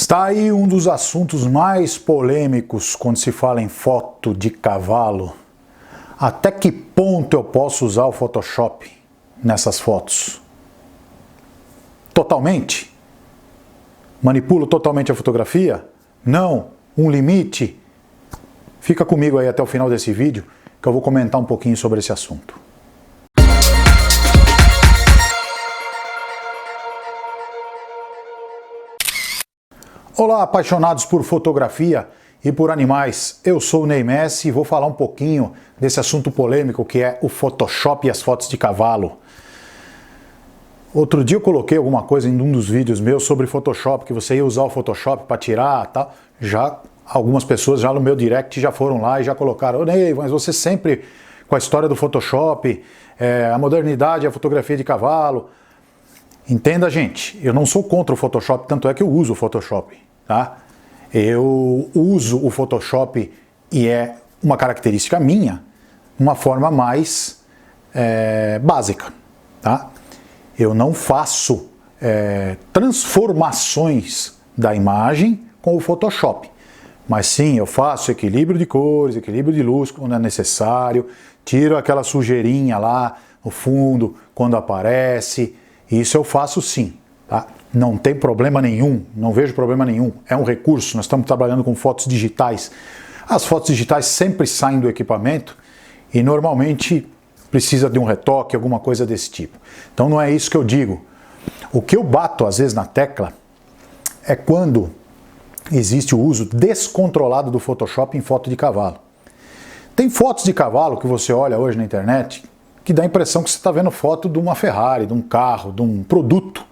Está aí um dos assuntos mais polêmicos quando se fala em foto de cavalo. Até que ponto eu posso usar o Photoshop nessas fotos? Totalmente? Manipulo totalmente a fotografia? Não? Um limite? Fica comigo aí até o final desse vídeo que eu vou comentar um pouquinho sobre esse assunto. Olá, apaixonados por fotografia e por animais. Eu sou o Ney Messi e vou falar um pouquinho desse assunto polêmico que é o Photoshop e as fotos de cavalo. Outro dia eu coloquei alguma coisa em um dos vídeos meus sobre Photoshop, que você ia usar o Photoshop para tirar, tá? Já algumas pessoas já no meu direct já foram lá e já colocaram: Ney, mas você sempre com a história do Photoshop, a modernidade, a fotografia de cavalo. Entenda, gente, eu não sou contra o Photoshop, tanto é que eu uso o Photoshop, tá? Eu uso o Photoshop e é uma característica minha, uma forma mais básica, tá? Eu não faço transformações da imagem com o Photoshop, mas sim, eu faço equilíbrio de cores, equilíbrio de luz quando é necessário, tiro aquela sujeirinha lá no fundo quando aparece. Isso eu faço sim, tá? Não tem problema nenhum, não vejo problema nenhum. É um recurso, nós estamos trabalhando com fotos digitais. As fotos digitais sempre saem do equipamento e normalmente precisa de um retoque, alguma coisa desse tipo. Então não é isso que eu digo. O que eu bato às vezes na tecla é quando existe o uso descontrolado do Photoshop em foto de cavalo. Tem fotos de cavalo que você olha hoje na internet que dá a impressão que você está vendo foto de uma Ferrari, de um carro, de um produto,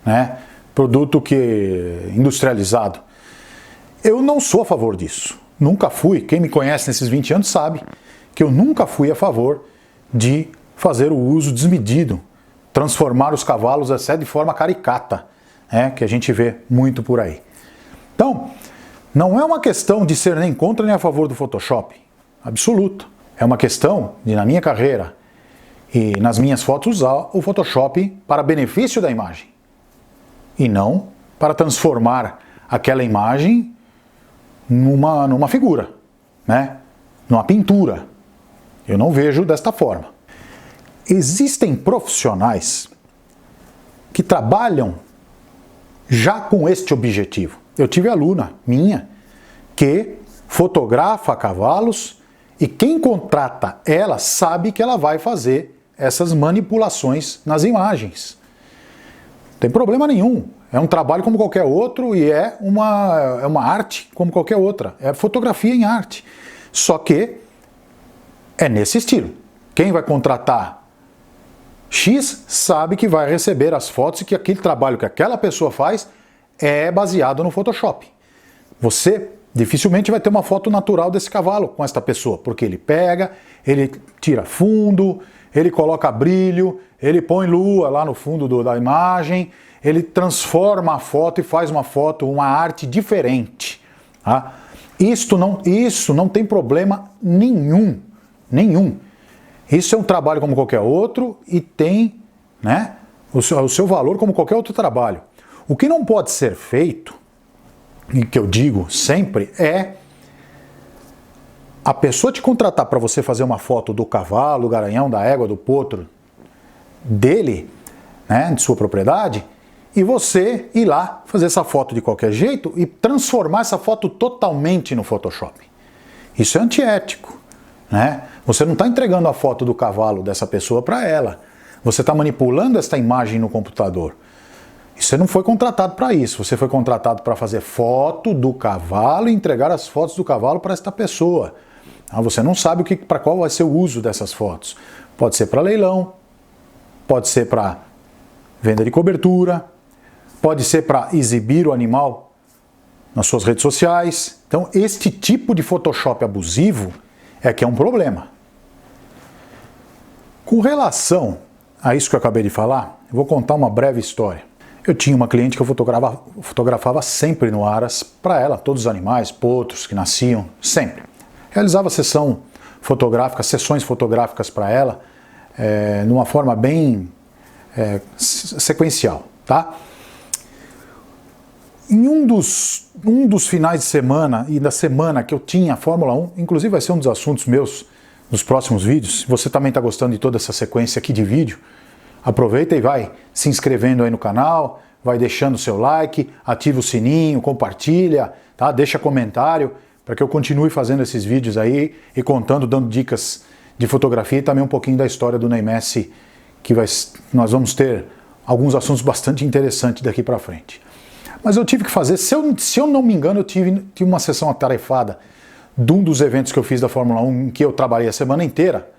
né? Produto industrializado. Eu não sou a favor disso. Nunca fui. Quem me conhece nesses 20 anos sabe que eu nunca fui a favor de fazer o uso desmedido, transformar os cavalos até de forma caricata, que a gente vê muito por aí. Então, não é uma questão de ser nem contra nem a favor do Photoshop. Absoluto. É uma questão de, na minha carreira, e nas minhas fotos usar o Photoshop para benefício da imagem e não para transformar aquela imagem numa figura, né? Numa pintura. Eu não vejo desta forma. Existem profissionais que trabalham já com este objetivo. Eu tive aluna minha que fotografa cavalos e quem contrata ela sabe que ela vai fazer essas manipulações nas imagens. Não tem problema nenhum. É um trabalho como qualquer outro e é uma arte como qualquer outra. É fotografia em arte. Só que é nesse estilo. Quem vai contratar X sabe que vai receber as fotos e que aquele trabalho que aquela pessoa faz é baseado no Photoshop. Você dificilmente vai ter uma foto natural desse cavalo com esta pessoa, porque ele pega, ele tira fundo, ele coloca brilho, ele põe lua lá no fundo da imagem, ele transforma a foto e faz uma foto, uma arte diferente. Tá? Isso não tem problema nenhum. Isso é um trabalho como qualquer outro e tem, né, o seu valor como qualquer outro trabalho. O que não pode ser feito, e que eu digo sempre, é a pessoa te contratar para você fazer uma foto do cavalo, do garanhão, da égua, do potro, dele, né, de sua propriedade, e você ir lá fazer essa foto de qualquer jeito e transformar essa foto totalmente no Photoshop. Isso é antiético, né? Você não está entregando a foto do cavalo dessa pessoa para ela. Você está manipulando esta imagem no computador. E você não foi contratado para isso. Você foi contratado para fazer foto do cavalo e entregar as fotos do cavalo para esta pessoa. Você não sabe para qual vai ser o uso dessas fotos. Pode ser para leilão, pode ser para venda de cobertura, pode ser para exibir o animal nas suas redes sociais. Então, este tipo de Photoshop abusivo é que é um problema. Com relação a isso que eu acabei de falar, eu vou contar uma breve história. Eu tinha uma cliente que eu fotografava sempre no Aras para ela, todos os animais, potros que nasciam, sempre. Realizava sessões fotográficas para ela, numa forma bem sequencial, tá? Em um dos finais de semana e da semana que eu tinha a Fórmula 1, inclusive vai ser um dos assuntos meus nos próximos vídeos, se você também está gostando de toda essa sequência aqui de vídeo, aproveita e vai se inscrevendo aí no canal, vai deixando o seu like, ativa o sininho, compartilha, tá? Deixa comentário para que eu continue fazendo esses vídeos aí e contando, dando dicas de fotografia e também um pouquinho da história do Ney Messi, que nós vamos ter alguns assuntos bastante interessantes daqui para frente. Mas eu tive que fazer, se eu não me engano, eu tive uma sessão atarefada de um dos eventos que eu fiz da Fórmula 1, em que eu trabalhei a semana inteira,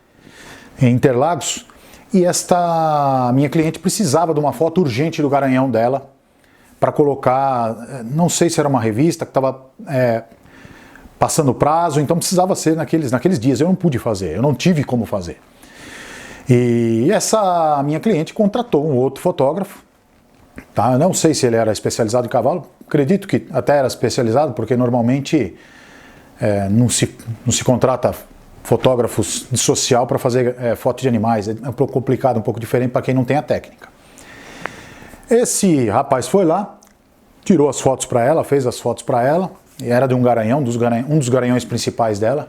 em Interlagos, e esta minha cliente precisava de uma foto urgente do garanhão dela, para colocar, não sei se era uma revista que estava passando prazo, então precisava ser naqueles dias, eu não pude fazer, eu não tive como fazer. E essa minha cliente contratou um outro fotógrafo, tá? Eu não sei se ele era especializado em cavalo, acredito que até era especializado, porque normalmente não se contrata fotógrafos de social para fazer foto de animais, é um pouco complicado, um pouco diferente para quem não tem a técnica. Esse rapaz foi lá, tirou as fotos para ela, fez as fotos para ela, e era de um garanhão, um dos garanhões principais dela,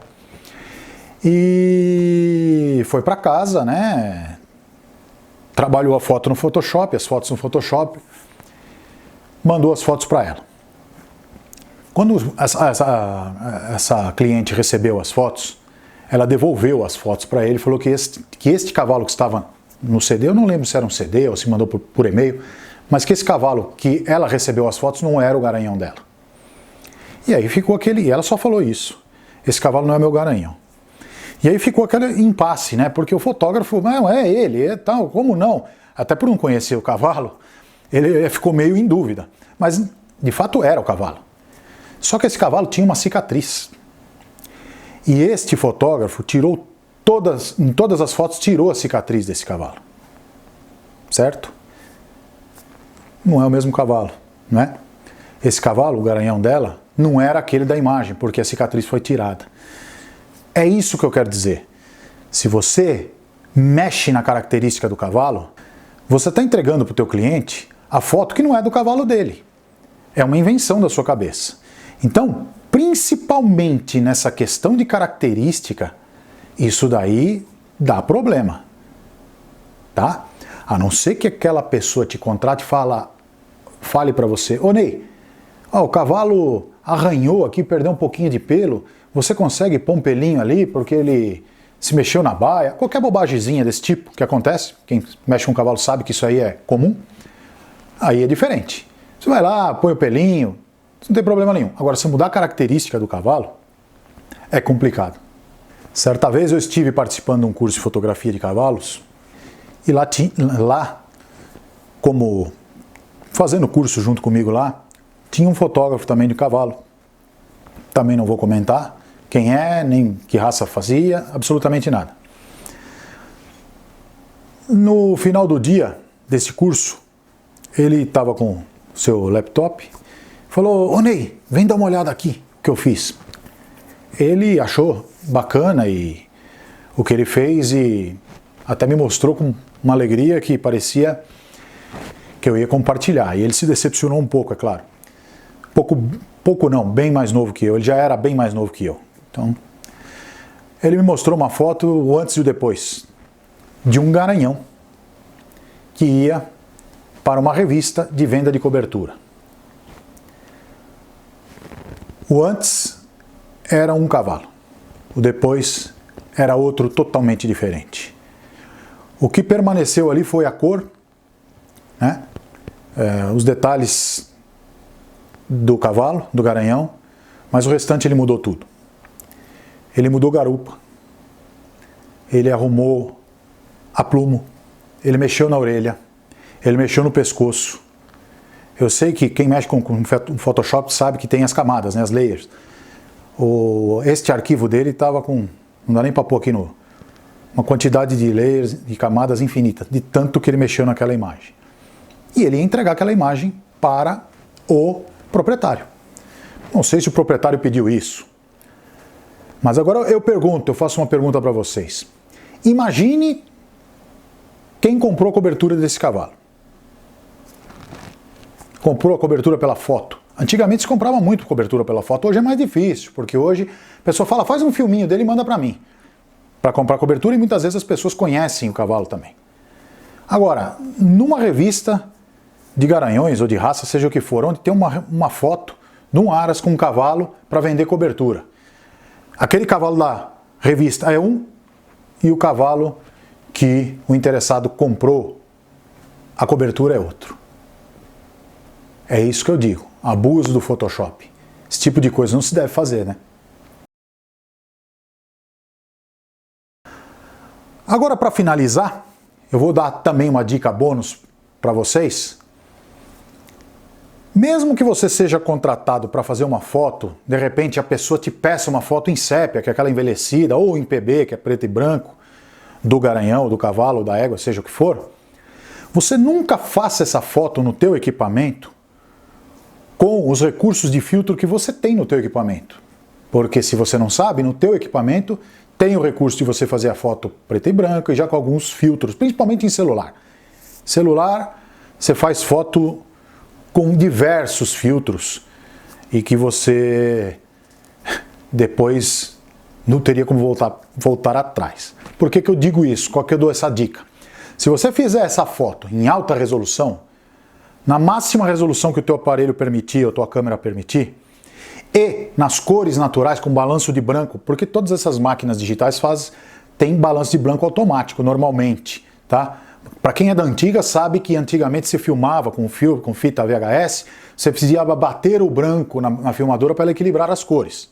e foi para casa, né? Trabalhou a foto no Photoshop, as fotos no Photoshop, mandou as fotos para ela. Quando essa cliente recebeu as fotos, ela devolveu as fotos para ele e falou que este cavalo que estava no CD, eu não lembro se era um CD ou se mandou por e-mail, mas que esse cavalo que ela recebeu as fotos não era o garanhão dela. E aí ficou e ela só falou isso, esse cavalo não é meu garanhão. E aí ficou aquele impasse, né? Porque o fotógrafo, não, é ele, é tal, como não? Até por não conhecer o cavalo, ele ficou meio em dúvida. Mas, de fato, era o cavalo. Só que esse cavalo tinha uma cicatriz. E este fotógrafo em todas as fotos, tirou a cicatriz desse cavalo. Certo? Não é o mesmo cavalo, né? Esse cavalo, o garanhão dela, não era aquele da imagem, porque a cicatriz foi tirada. É isso que eu quero dizer. Se você mexe na característica do cavalo, você está entregando para o teu cliente a foto que não é do cavalo dele. É uma invenção da sua cabeça. Então, principalmente nessa questão de característica, isso daí dá problema. Tá? A não ser que aquela pessoa te contrate e fale para você, ô Ney, o cavalo arranhou aqui, perdeu um pouquinho de pelo, você consegue pôr um pelinho ali porque ele se mexeu na baia, qualquer bobagemzinha desse tipo que acontece, quem mexe com um cavalo sabe que isso aí é comum, aí é diferente. Você vai lá, põe o pelinho, não tem problema nenhum. Agora, se mudar a característica do cavalo, é complicado. Certa vez eu estive participando de um curso de fotografia de cavalos, e lá como fazendo curso junto comigo lá, tinha um fotógrafo também de cavalo. Também não vou comentar quem é, nem que raça fazia, absolutamente nada. No final do dia desse curso, ele estava com o seu laptop, falou, ô Ney, vem dar uma olhada aqui, o que eu fiz. Ele achou bacana o que ele fez e até me mostrou com uma alegria que parecia que eu ia compartilhar. E ele se decepcionou um pouco, é claro. Pouco não, bem mais novo que eu. Ele já era bem mais novo que eu. Então, ele me mostrou uma foto, o antes e o depois, de um garanhão que ia para uma revista de venda de cobertura. O antes era um cavalo, o depois era outro totalmente diferente. O que permaneceu ali foi a cor, né? Os detalhes do cavalo, do garanhão, mas o restante ele mudou tudo. Ele mudou garupa, ele arrumou aplumo, ele mexeu na orelha, ele mexeu no pescoço. Eu sei que quem mexe com Photoshop sabe que tem as camadas, né, as layers. Este arquivo dele estava com, não dá nem para pôr aqui uma quantidade de layers, de camadas infinita, de tanto que ele mexeu naquela imagem. E ele ia entregar aquela imagem para o proprietário. Não sei se o proprietário pediu isso, mas agora eu faço uma pergunta para vocês. Imagine quem comprou a cobertura desse cavalo. Comprou a cobertura pela foto, Antigamente se comprava muito cobertura pela foto, hoje é mais difícil, porque hoje a pessoa fala, faz um filminho dele e manda para mim, para comprar cobertura, e muitas vezes as pessoas conhecem o cavalo também. Agora, numa revista de Garanhões ou de raça, seja o que for, onde tem uma foto de um aras com um cavalo para vender cobertura. Aquele cavalo da revista é um e o cavalo que o interessado comprou a cobertura é outro. É isso que eu digo, abuso do Photoshop. Esse tipo de coisa não se deve fazer, né? Agora, para finalizar, eu vou dar também uma dica bônus para vocês. Mesmo que você seja contratado para fazer uma foto, de repente a pessoa te peça uma foto em sépia, que é aquela envelhecida, ou em PB, que é preto e branco, do garanhão, do cavalo, da égua, seja o que for, você nunca faça essa foto no teu equipamento com os recursos de filtro que você tem no teu equipamento. Porque se você não sabe, no teu equipamento tem o recurso de você fazer a foto preta e branca e já com alguns filtros, principalmente em celular. Celular, você faz foto com diversos filtros e que você depois não teria como voltar atrás. Por que eu digo isso? Qual que eu dou essa dica? Se você fizer essa foto em alta resolução, na máxima resolução que o teu aparelho permitir ou a tua câmera permitir, e nas cores naturais com balanço de branco, porque todas essas máquinas digitais têm balanço de branco automático normalmente, tá? Para quem é da antiga sabe que antigamente se filmava com fita VHS, você precisava bater o branco na filmadora para ela equilibrar as cores.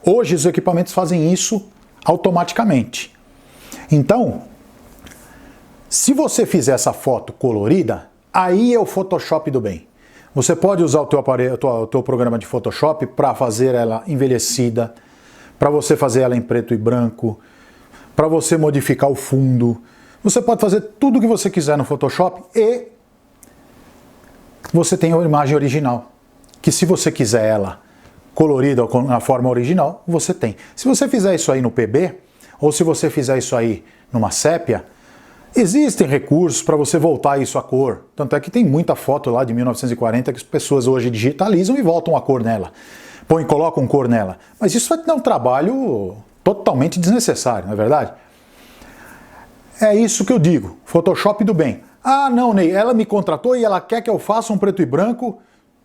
Hoje os equipamentos fazem isso automaticamente. Então, se você fizer essa foto colorida, aí é o Photoshop do bem. Você pode usar o teu aparelho, o teu programa de Photoshop para fazer ela envelhecida, para você fazer ela em preto e branco, para você modificar o fundo. Você pode fazer tudo o que você quiser no Photoshop e você tem a imagem original, que se você quiser ela colorida ou na forma original, você tem. Se você fizer isso aí no PB, ou se você fizer isso aí numa sépia, existem recursos para você voltar isso à cor. Tanto é que tem muita foto lá de 1940 que as pessoas hoje digitalizam e voltam a cor nela. Colocam cor nela. Mas isso vai dar um trabalho totalmente desnecessário, não é verdade? É isso que eu digo, Photoshop do bem. Ah, não, Ney, ela me contratou e ela quer que eu faça um preto e branco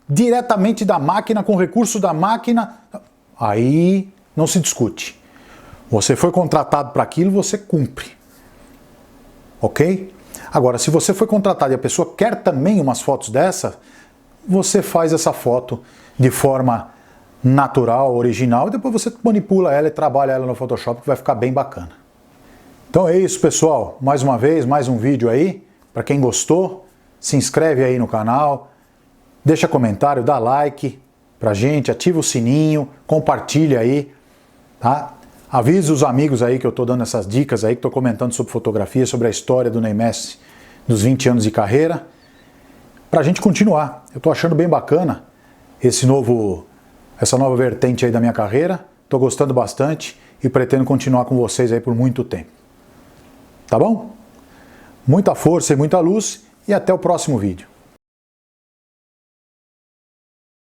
diretamente da máquina, com recurso da máquina. Aí não se discute. Você foi contratado para aquilo, você cumpre. Ok? Agora, se você foi contratado e a pessoa quer também umas fotos dessa, você faz essa foto de forma natural, original, e depois você manipula ela e trabalha ela no Photoshop, que vai ficar bem bacana. Então é isso, pessoal. Mais uma vez, mais um vídeo aí. Para quem gostou, se inscreve aí no canal, deixa comentário, dá like pra gente, ativa o sininho, compartilha aí, tá? Avisa os amigos aí que eu tô dando essas dicas aí, que tô comentando sobre fotografia, sobre a história do Ney Messi, dos 20 anos de carreira, pra gente continuar. Eu tô achando bem bacana essa nova vertente aí da minha carreira, tô gostando bastante e pretendo continuar com vocês aí por muito tempo. Tá bom? Muita força e muita luz e até o próximo vídeo.